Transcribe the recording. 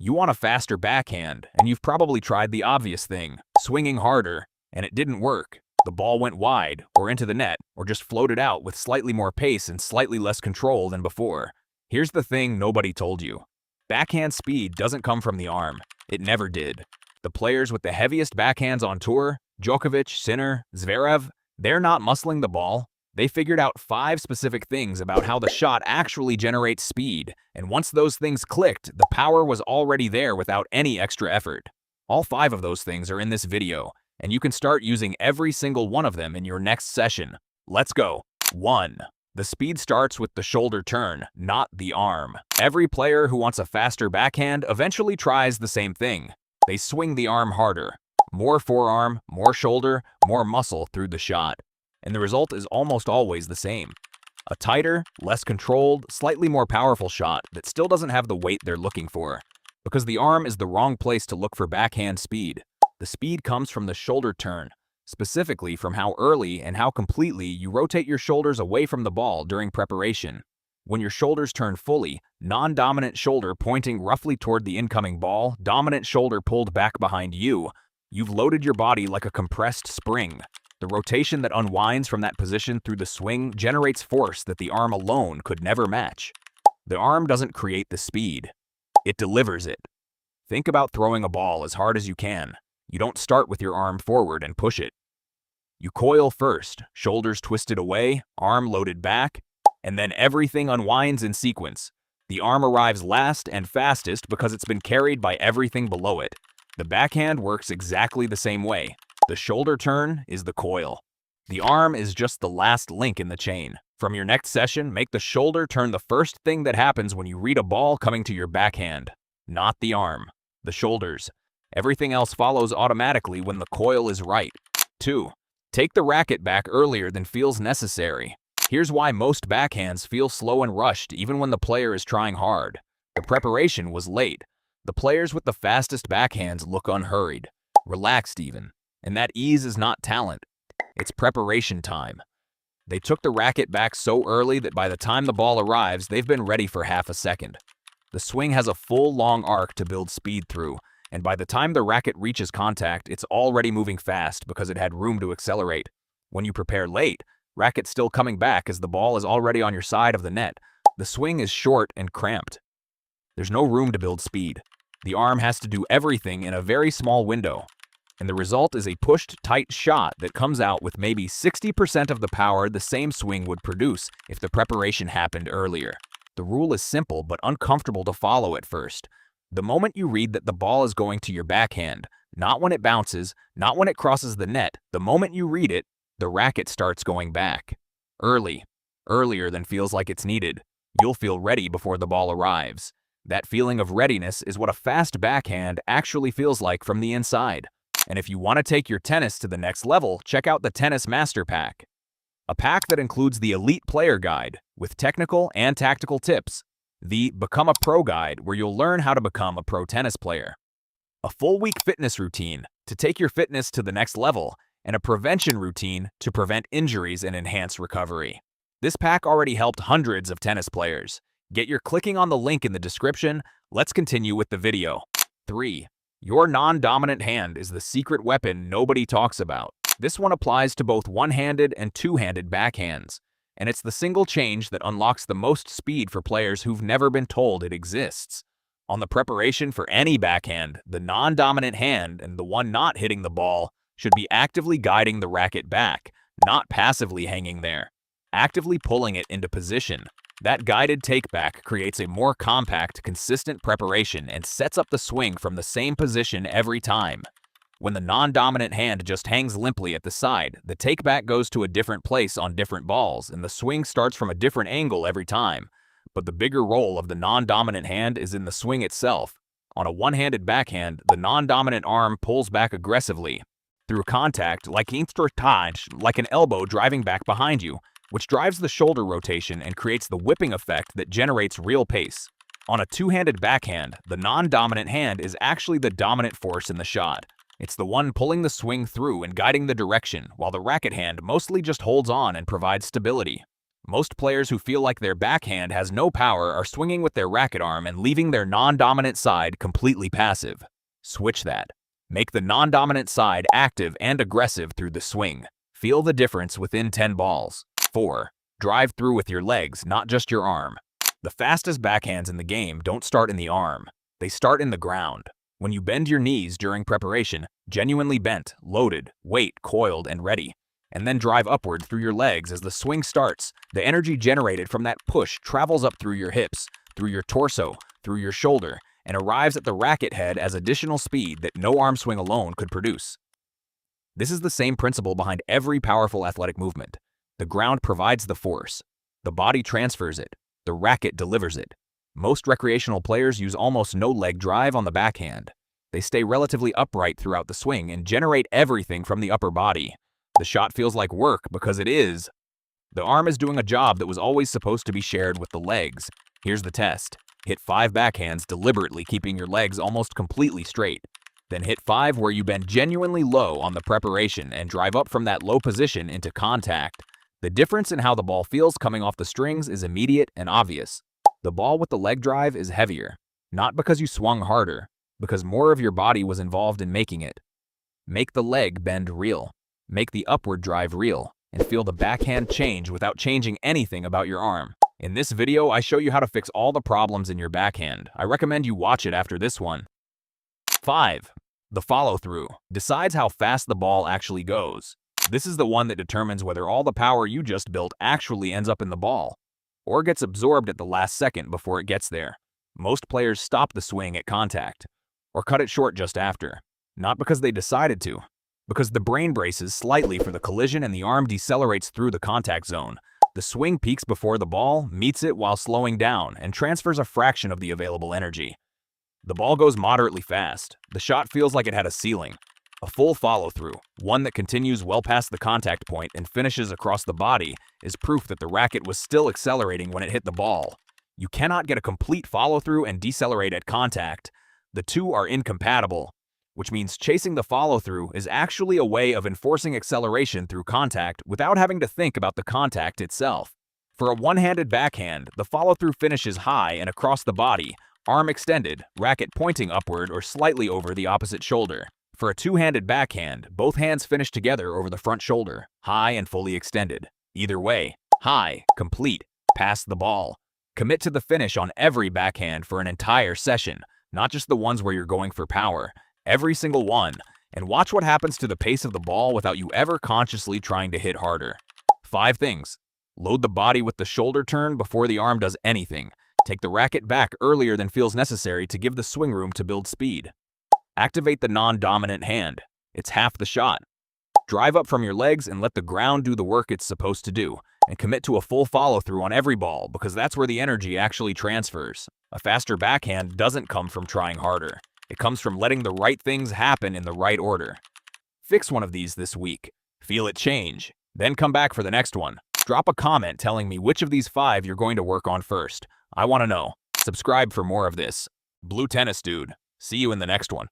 You want a faster backhand, and you've probably tried the obvious thing, swinging harder, and it didn't work. The ball went wide, or into the net, or just floated out with slightly more pace and slightly less control than before. Here's the thing nobody told you. Backhand speed doesn't come from the arm. It never did. The players with the heaviest backhands on tour, Djokovic, Sinner, Zverev, they're not muscling the ball. They figured out 5 specific things about how the shot actually generates speed, and once those things clicked, the power was already there without any extra effort. All 5 of those things are in this video, and you can start using every single one of them in your next session. Let's go. 1. The speed starts with the shoulder turn, not the arm. Every player who wants a faster backhand eventually tries the same thing. They swing the arm harder. More forearm, more shoulder, more muscle through the shot. And the result is almost always the same. A tighter, less controlled, slightly more powerful shot that still doesn't have the weight they're looking for. Because the arm is the wrong place to look for backhand speed. The speed comes from the shoulder turn, specifically from how early and how completely you rotate your shoulders away from the ball during preparation. When your shoulders turn fully, non-dominant shoulder pointing roughly toward the incoming ball, dominant shoulder pulled back behind you, you've loaded your body like a compressed spring. The rotation that unwinds from that position through the swing generates force that the arm alone could never match. The arm doesn't create the speed. It delivers it. Think about throwing a ball as hard as you can. You don't start with your arm forward and push it. You coil first, shoulders twisted away, arm loaded back, and then everything unwinds in sequence. The arm arrives last and fastest because it's been carried by everything below it. The backhand works exactly the same way. The shoulder turn is the coil. The arm is just the last link in the chain. From your next session, make the shoulder turn the first thing that happens when you read a ball coming to your backhand. Not the arm, the shoulders. Everything else follows automatically when the coil is right. 2. Take the racket back earlier than feels necessary. Here's why most backhands feel slow and rushed even when the player is trying hard. The preparation was late. The players with the fastest backhands look unhurried, relaxed even. And that ease is not talent. It's preparation time. They took the racket back so early that by the time the ball arrives, they've been ready for half a second. The swing has a full long arc to build speed through, and by the time the racket reaches contact, it's already moving fast because it had room to accelerate. When you prepare late, racket still coming back as the ball is already on your side of the net. The swing is short and cramped. There's no room to build speed. The arm has to do everything in a very small window. And the result is a pushed, tight shot that comes out with maybe 60% of the power the same swing would produce if the preparation happened earlier. The rule is simple but uncomfortable to follow at first. The moment you read that the ball is going to your backhand, not when it bounces, not when it crosses the net, the moment you read it, the racket starts going back. Earlier than feels like it's needed. You'll feel ready before the ball arrives. That feeling of readiness is what a fast backhand actually feels like from the inside. And if you want to take your tennis to the next level, check out the Tennis Master Pack. A pack that includes the Elite Player Guide with technical and tactical tips, the Become a Pro Guide where you'll learn how to become a pro tennis player, a full week fitness routine to take your fitness to the next level, and a prevention routine to prevent injuries and enhance recovery. This pack already helped hundreds of tennis players. Get your clicking on the link in the description. Let's continue with the video. 3. Your non-dominant hand is the secret weapon nobody talks about. This one applies to both one-handed and two-handed backhands, and it's the single change that unlocks the most speed for players who've never been told it exists. On the preparation for any backhand, the non-dominant hand and the one not hitting the ball should be actively guiding the racket back, not passively hanging there, actively pulling it into position. That guided takeback creates a more compact, consistent preparation and sets up the swing from the same position every time. When the non-dominant hand just hangs limply at the side, the takeback goes to a different place on different balls, and the swing starts from a different angle every time. But the bigger role of the non-dominant hand is in the swing itself. On a one-handed backhand, the non-dominant arm pulls back aggressively through contact like an elbow driving back behind you, which drives the shoulder rotation and creates the whipping effect that generates real pace. On a two-handed backhand, the non-dominant hand is actually the dominant force in the shot. It's the one pulling the swing through and guiding the direction, while the racket hand mostly just holds on and provides stability. Most players who feel like their backhand has no power are swinging with their racket arm and leaving their non-dominant side completely passive. Switch that. Make the non-dominant side active and aggressive through the swing. Feel the difference within 10 balls. 4. Drive through with your legs, not just your arm. The fastest backhands in the game don't start in the arm. They start in the ground. When you bend your knees during preparation, genuinely bent, loaded, weight coiled and ready, and then drive upward through your legs as the swing starts, the energy generated from that push travels up through your hips, through your torso, through your shoulder, and arrives at the racket head as additional speed that no arm swing alone could produce. This is the same principle behind every powerful athletic movement. The ground provides the force. The body transfers it. The racket delivers it. Most recreational players use almost no leg drive on the backhand. They stay relatively upright throughout the swing and generate everything from the upper body. The shot feels like work because it is. The arm is doing a job that was always supposed to be shared with the legs. Here's the test. Hit 5 backhands deliberately keeping your legs almost completely straight. Then hit 5 where you bend genuinely low on the preparation and drive up from that low position into contact. The difference in how the ball feels coming off the strings is immediate and obvious. The ball with the leg drive is heavier, not because you swung harder, because more of your body was involved in making it. Make the leg bend real. Make the upward drive real, and feel the backhand change without changing anything about your arm. In this video, I show you how to fix all the problems in your backhand. I recommend you watch it after this one. 5. The follow-through decides how fast the ball actually goes. This is the one that determines whether all the power you just built actually ends up in the ball, or gets absorbed at the last second before it gets there. Most players stop the swing at contact, or cut it short just after. Not because they decided to, because the brain braces slightly for the collision and the arm decelerates through the contact zone. The swing peaks before the ball, meets it while slowing down, and transfers a fraction of the available energy. The ball goes moderately fast. The shot feels like it had a ceiling. A full follow-through, one that continues well past the contact point and finishes across the body, is proof that the racket was still accelerating when it hit the ball. You cannot get a complete follow-through and decelerate at contact. The two are incompatible, which means chasing the follow-through is actually a way of enforcing acceleration through contact without having to think about the contact itself. For a one-handed backhand, the follow-through finishes high and across the body, arm extended, racket pointing upward or slightly over the opposite shoulder. For a two-handed backhand, both hands finish together over the front shoulder, high and fully extended. Either way, high, complete, pass the ball. Commit to the finish on every backhand for an entire session, not just the ones where you're going for power. Every single one, and watch what happens to the pace of the ball without you ever consciously trying to hit harder. 5 things. Load the body with the shoulder turn before the arm does anything. Take the racket back earlier than feels necessary to give the swing room to build speed. Activate the non-dominant hand. It's half the shot. Drive up from your legs and let the ground do the work it's supposed to do, and commit to a full follow-through on every ball because that's where the energy actually transfers. A faster backhand doesn't come from trying harder. It comes from letting the right things happen in the right order. Fix one of these this week. Feel it change. Then come back for the next one. Drop a comment telling me which of these 5 you're going to work on first. I want to know. Subscribe for more of this. Blue Tennis Dude. See you in the next one.